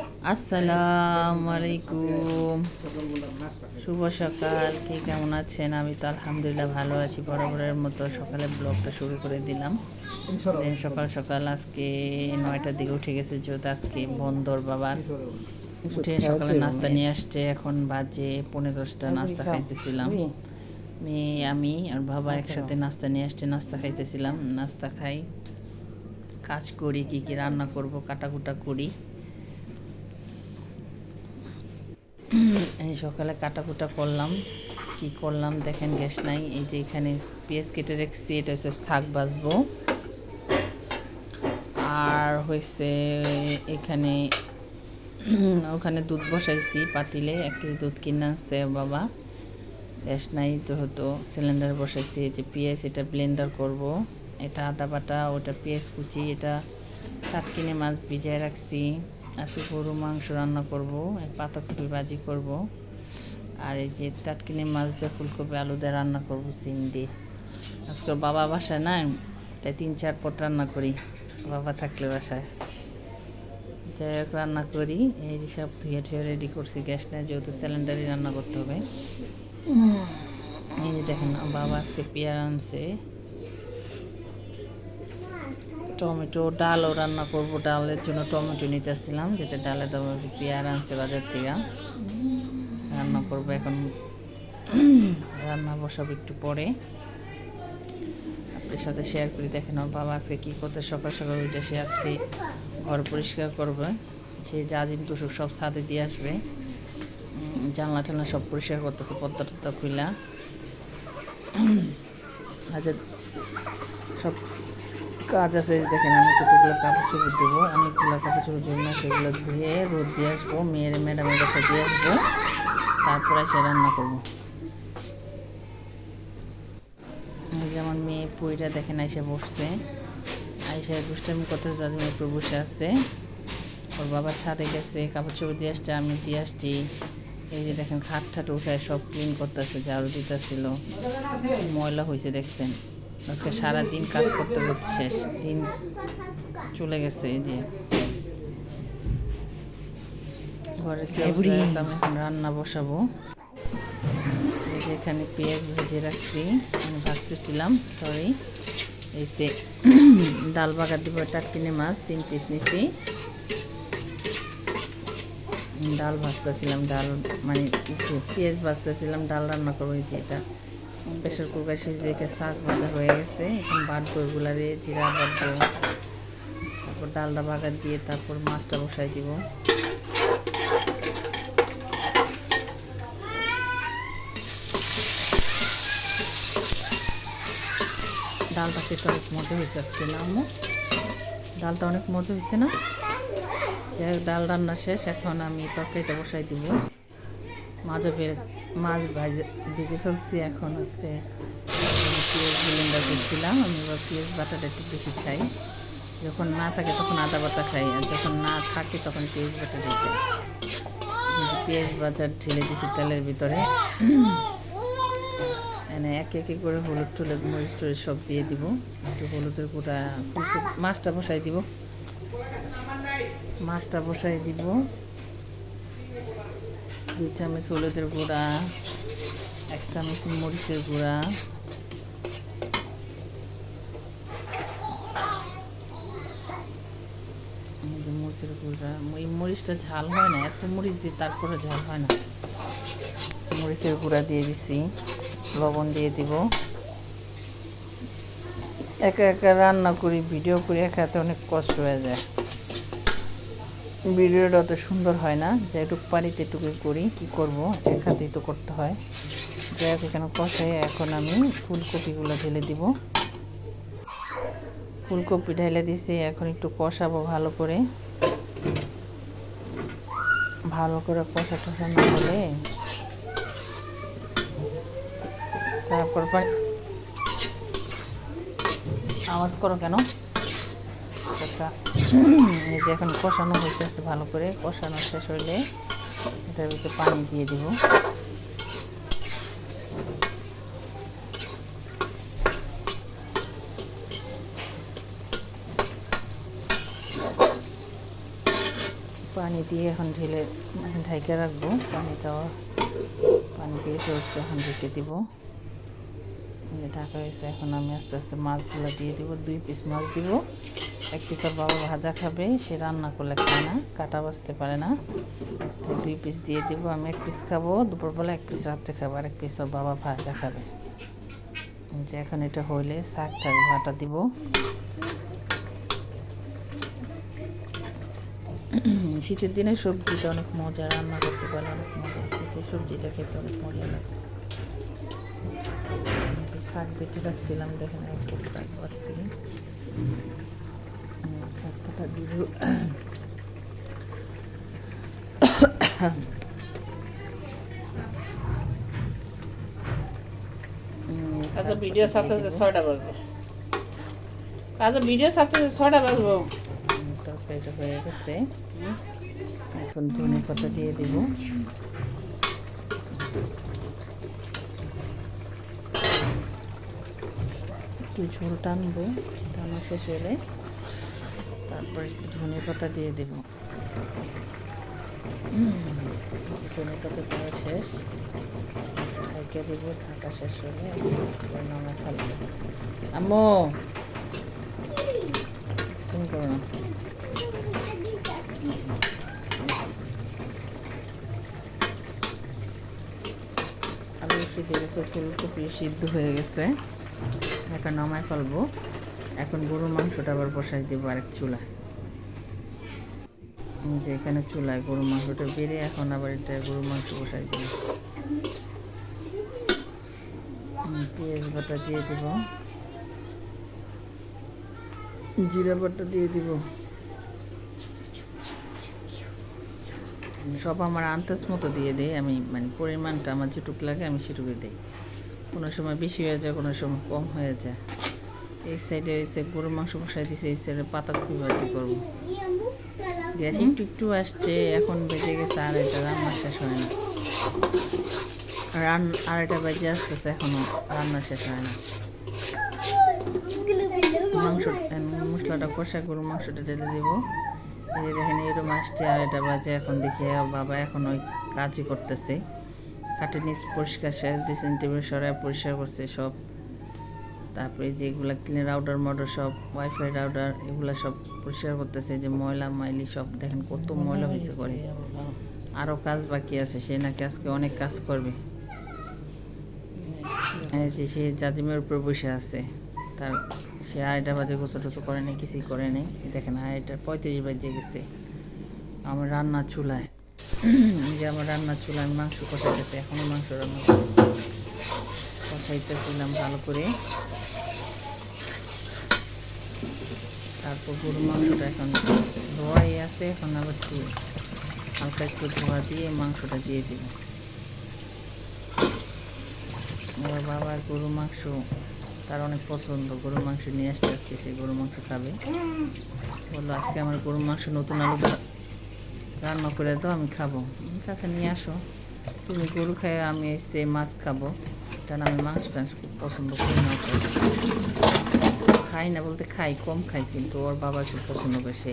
আসসালামু আলাইকুম, শুভ সকাল। কে কেমন আছেন? আমি তো আলহামদুলিল্লাহ ভালো আছি। বরাবরের মতো সকালে ব্লগটা শুরু করে দিলাম। সকাল সকাল আজকে 9টার দিকে উঠে গেছে, যেহেতু আজকে বন্দর বাবার। উঠে সকালে নাস্তা নিয়ে আসছে। এখন বাজে 9:45। নাস্তা খাইতেছিলাম, মেয়ে আমি আর বাবা একসাথে নাস্তা নিয়ে আসছে। নাস্তা খাইতেছিলাম, নাস্তা খাই, কাজ করি, কি কি রান্না করব কাটাকুটা করি। এই সকালে কাটাকুটা করলাম, কি করলাম দেখেন। গ্যাস নাই, এই যে এখানে পেঁয়াজ কেটে রেখেছি, এটা হচ্ছে শাক ভাজবো। আর হয়েছে এখানে ওখানে দুধ বসাইছি পাতিলে, 1 কেজি দুধ কিনে আনছে বাবা। গ্যাস নাই যেহেতু সিলিন্ডার বসাইছি। এই যে পেঁয়াজ, এটা ব্লেন্ডার করব। এটা আদা বাটা, ওটা পেঁয়াজ কুচি, এটা টাটকিনে মাছ ভিজায় রাখছি। আজকে গরু মাংস রান্না করব, পাতাকপি ভাজি করব। আর এই যে টাটকিনি মাছ দিয়ে ফুলকপি আলু দিয়ে রান্না করব সিম দিয়ে। আজকে বাবা বাসায় নাই, তাই 3-4 পট রান্না করি বাবা থাকলে বাসায়। যাই হোক রান্না করি। এই সব ধুয়ে ঠুয়ে রেডি করছি, গ্যাস নেই যেহেতু সিলিন্ডারই রান্না করতে হবে। এই যে দেখেন বাবা আজকে পেঁয়াজ আনছে, টমেটো, ডালও রান্না করব। ডালের জন্য টমেটো নিতেছিলাম, যেটা ডালে দেবো। পেঁয়াজ আনছে বাজার থেকে, রান্না করবো এখন। রান্না বসাবো একটু পরে, আপনার সাথে শেয়ার করি। দেখেন আমার বাবা আজকে কী করতে, সকাল সকাল উঠে সে আজকে ঘর পরিষ্কার করবে। সে জাজিম তুষক সব ছাদে দিয়ে আসবে, জানলা টানলা সব পরিষ্কার করতেছে, পদ্মা টদ্মা খুলা। আচ্ছা, সব কাজ আছে। দেখেন আমি কতগুলো কাপড় চোপড় দেবো, অনেকগুলো কাপড় চোপড় জন্য সেগুলো ধুয়ে রোদ দিয়ে আসবো, মেয়ের ম্যাডামের কাছে দিয়ে আসবো, তারপরে সে রান্না করবো। যেমন মেয়ে পুইটা দেখেন আইসা বসছে, আইসা দুষ্টামি করতে জাজিমের উপর বসে আছে। ওর বাবা ছাদে গেছে, কাপড় চোপড় দিয়ে আসছে, আমি দিয়ে আসছি। এই যে দেখেন খাট ঠাট উঠায় সব ক্লিন করতেছে, ঝাড়ু দিতেছিল, ময়লা হয়েছে দেখছেন। আজকে সারাদিন কাজ করতে করতে শেষ, দিন চলে গেছে। এই যে ঘরে আমি এখন রান্না বসাবো। এই যে এখানে পেঁয়াজ ভেজে রাখছি, আমি ভাজতেছিলাম, সরি। এই যে ডাল বাগার দিব, টাটকিনে মাছ 3 পিস নিছি। ডাল ভাজতেছিলাম, ডাল মানে পেঁয়াজ ভাজতেছিলাম, ডাল রান্না করবো। এই যে এটা প্রেশার কুকার সিজে শাক ভাজা হয়ে গেছে। এখন বাটবো এগুলারে, জিরা বাটবো, তারপর ডালটা বাগার দিয়ে তারপর মাছটা বসাই দিব। ডালটা খেতে অনেক মজা হয়েছে আজকে না আম্মু? ডালটা অনেক মজা হয়েছে না? যাই হোক ডাল রান্না শেষ, এখন আমি তরকারিটা বসাই দিব। মাছ ভেজে ফেলছি। এখন হচ্ছে পেঁয়াজ ব্লেন্ডার করছিলাম। আমি এবার পেঁয়াজ বাটাটা একটু বেশি খাই, যখন না থাকে তখন আদা বাটা খাই, আর যখন না থাকে তখন পেঁয়াজ বাটাটাই খাই। পেঁয়াজ বাজার ঢেলে দিচ্ছি তেলের ভিতরে, এনে এক এক করে হলুদ টুলুদ মরিচ টরিচ সব দিয়ে দিব। একটু হলুদের গুঁড়া, মাছটা বসাই দিব, মাছটা বসাই দিব। 2 চামচ হলুদের গুঁড়া, 1 চামচ মরিচের গুঁড়া, মরিচের গুঁড়া। এই মরিচটা ঝাল হয় না, এত মরিচ দিয়ে তারপরে ঝাল হয় না। মরিচের গুঁড়া দিয়ে দিছি, লবণ দিয়ে দিব। একা একা রান্না করি, ভিডিও করি, একা একা অনেক কষ্ট হয়ে যায়, ভিডিওটা অত সুন্দর হয় না। যেটুকু পারি তেটুকুই করি, কি করব, একাতেই তো করতে হয়। যাই হোক এখানে কষাই, এখন আমি ফুলকপিগুলো ঢেলে দিব। ফুলকপি ঢেলে দিছি, এখন একটু কষাবো ভালো করে। ভালো করে কষা টষা না হলে তারপর আওয়াজ করো কেন? আচ্ছা, এই যে এখন কষানো হয়েছে ভালো করে। কষানো শেষ হইলে এটার ভিতরে পানি দিয়ে দিব। পানি দিয়ে এখন ঢেলে ঢেকে রাখবো। পানি দিয়ে চলছে, এখন ঢেকে দিব। ঢাকা হয়েছে, এখন আমি আস্তে আস্তে মাছগুলো দিয়ে দিব। 2 পিস মাছ দিব। 1 পিস ওর বাবা ভাজা খাবে, সে রান্না করলে খায় না, কাটা বাছতে পারে না। 2 পিস দিয়ে দিব। আমি 1 পিস খাবো দুপুরবেলা, 1 পিস রাত্রে খাবো, আর 1 পিস ওর বাবা ভাজা খাবে। যে এখন এটা হইলে শাক ভাটা দিব। শীতের দিনে সবজিটা অনেক মজা, রান্না করতে পারলে অনেক মজা, শীতের সবজিটা খেতে অনেক মজা লাগে। শাক বেটে রাখছিলাম, দেখেন খুব শাক বাড়ছি। শাক কাটা দিব। আচ্ছা ভিডিও সাথে 6টা বাজবে। আচ্ছা ভিডিও সাথে 6টা বাজবো। তরকারিটা হয়ে গেছে, এখন ধনে পাতা দিয়ে দিব। একটু ঝোল টানবো, টানা শেষ হলে তারপর একটু ধনে পাতা দিয়ে দেব। ধনে পাতা দেওয়া শেষ, ঢেকে দেব। ঢাকা শেষ হলে নামা ফেলবো। আম্মু তুমি করো না। আলু সিদ্ধ গেছে, ফুলকপি সিদ্ধ হয়ে গেছে, এখন নামায় ফেলবো। এখন গরুর মাংসটা আবার বসাই দেবো আরেক চুলায়। যে এখানে চুলায় গরুর মাংসটা বেড়ে, এখন আবার এটা গরুর মাংস বসাই দেবো। পেঁয়াজ বাটা দিয়ে দিব, জিরা বাটা দিয়ে দিব। সব আমার আন্দাজ মতো দিয়ে দিই আমি, মানে পরিমাণটা আমার যেটুকু লাগে আমি সেটুকুই দিই। কোনো সময় বেশি হয়ে যায়, কোনো সময় কম হয়ে যায়। এই সাইডে হয়েছে গরুর মাংস বসাই দিয়েছে, এই সাইডে পাতাকপি ভাজি করবো। গ্যাস একটু একটু আসছে, এখন বেজে গেছে 2:30, রান্না শেষ হয় না। 2:30 বাজে আসতেছে, এখনো রান্না শেষ হয় না। মাংস মশলাটা কষা গরুর মাংসটা ঢেলে দিব। এই যে দেখেন এরকম আসছে 2:30 বাজে। এখন দেখি বাবা এখন ওই কাজই করতেছে, কাঠের নিচ পরিষ্কার শেষ, ড্রেসিং টেবিল সরাই পরিষ্কার করছে সব। তারপরে যেগুলো ক্লিন রাউডার মডার সব, ওয়াইফাই রাউডার, এগুলো সব পরিষ্কার করতেছে। যে ময়লা মাইলি সব দেখেন কত ময়লা হয়েছে করে। আরও কাজ বাকি আছে, সে নাকি আজকে অনেক কাজ করবে। যে সে জাজিমের উপরে বসে আছে, তার সে 2:30 বাজে গোসল টোসল করে নেই, কিছুই করে নেই। দেখেন 2:35 বাজে গেছে। আমার রান্নার চুলায়, যে আমার রান্নার চুলায় আমি মাংস কষাইতেছে, এখনও মাংস রান্না কষাইতেছিলাম ভালো করে। তারপর গরুর মাংসটা এখন ধোয়াই আছে, এখন আবার একটু হালকা একটু ধোয়া দিয়ে মাংসটা দিয়ে দিব। আমার বাবা গরুর মাংস তার অনেক পছন্দ, গরুর মাংস নিয়ে আসতে আজকে সে গরুর মাংস খাবে। বললো আজকে আমার গরুর মাংস নতুন আলুটা রান্না করে দাও, আমি খাবো। ঠিক আছে নিয়ে আসো, তুমি গরু খাই, আমি এসে মাছ খাবো। কারণ আমি মাংস টাংস খুব পছন্দ করি না, খাই না বলতে খাই, কম খাই, কিন্তু ওর বাবা খুব পছন্দ করে। সে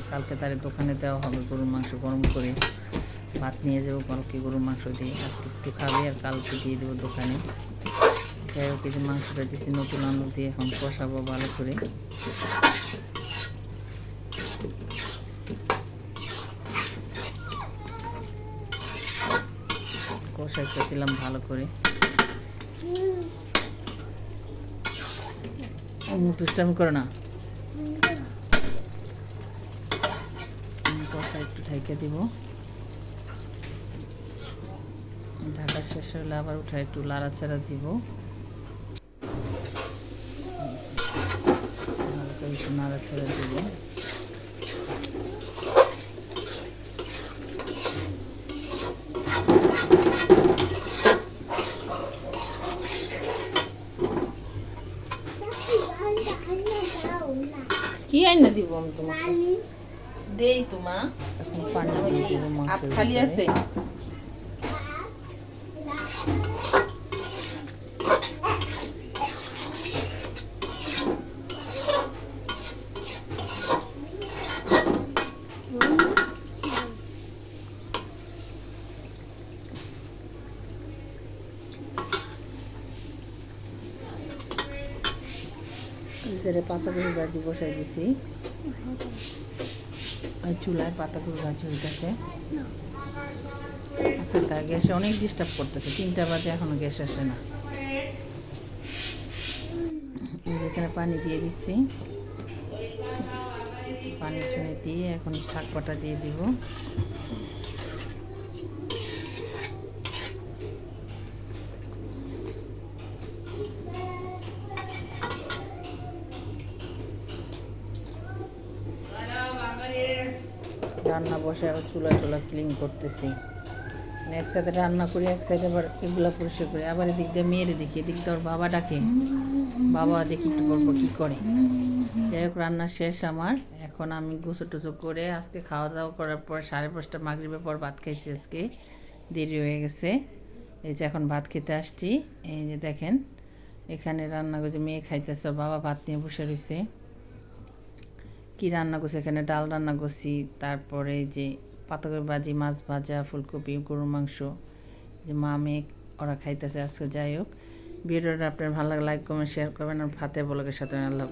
কালকে তার দোকানে দেওয়া হবে গরুর মাংস, গরম করে ভাত নিয়ে যাবো, কালকে গরুর মাংস দিয়ে আজকে একটু খাবে, আর কালকে দিয়ে দেবো দোকানে। যাই হোক, এই যে মাংসটা দিয়েছি নতুন আলু দিয়ে, এখন কষাবো ভালো করে। কষাইতেছিলাম ভালো করে। দুষ্টামি করো না। কষা একটু ঢেকে দিব, ঢাকা শেষ হলে আবার উঠে একটু লাড়াচাড়া দিব। একটু নাড়াচাড়া দিব। কি আইনা দিব আমি তোমাকে? দেই তোমা। এখন পানি দিয়ে দিব মাংস খালি আছে। সাইডে পাতাকপি ভাজি বসাই দিছি, ওই চুলায় পাতাকপি ভাজি হইতেছে। আচ্ছা, গ্যাসে অনেক ডিস্টার্ব করতেছে, 3টা বাজে এখনো গ্যাস আসে না। যেখানে পানি দিয়ে দিচ্ছি, পানি ছুঁয়ে দিয়ে এখন শাক পাটা দিয়ে দিব। রান্না বসে আবার চুলা ক্লিন করতেছি, এক সাইডে রান্না করি, এক সাইডে আবার এগুলা পরিষ্কার করি। আবার এদিক দিয়ে মেয়েরে দেখি, এদিক দিয়ে ওর বাবা ডাকে, বাবা দেখি একটু বলবো কী করে। যাই হোক, রান্না শেষ আমার। এখন আমি গোসল টোসল করে আজকে খাওয়া দাওয়া করার পর 5:30 মাগরিবের পর ভাত খাইছি, আজকে দেরি হয়ে গেছে। এই যে এখন ভাত খেতে আসছি। এই যে দেখেন এখানে রান্না করছে, মেয়ে খাইতেছে, বাবা ভাত নিয়ে বসে রয়েছে। কি রান্না করছে, এখানে ডাল রান্না করছি, তারপরে যে পাতাকপি ভাজি, মাছ ভাজা, ফুলকপি, গরুর মাংস, যে মা মেয়ে ওরা খাইতেছে আজকে। যাই হোক, ভিডিওটা আপনার ভালো লাগে লাইক কমেন্ট শেয়ার করবেন, আর ভাতের ব্লগের সাথে আল্লাহ।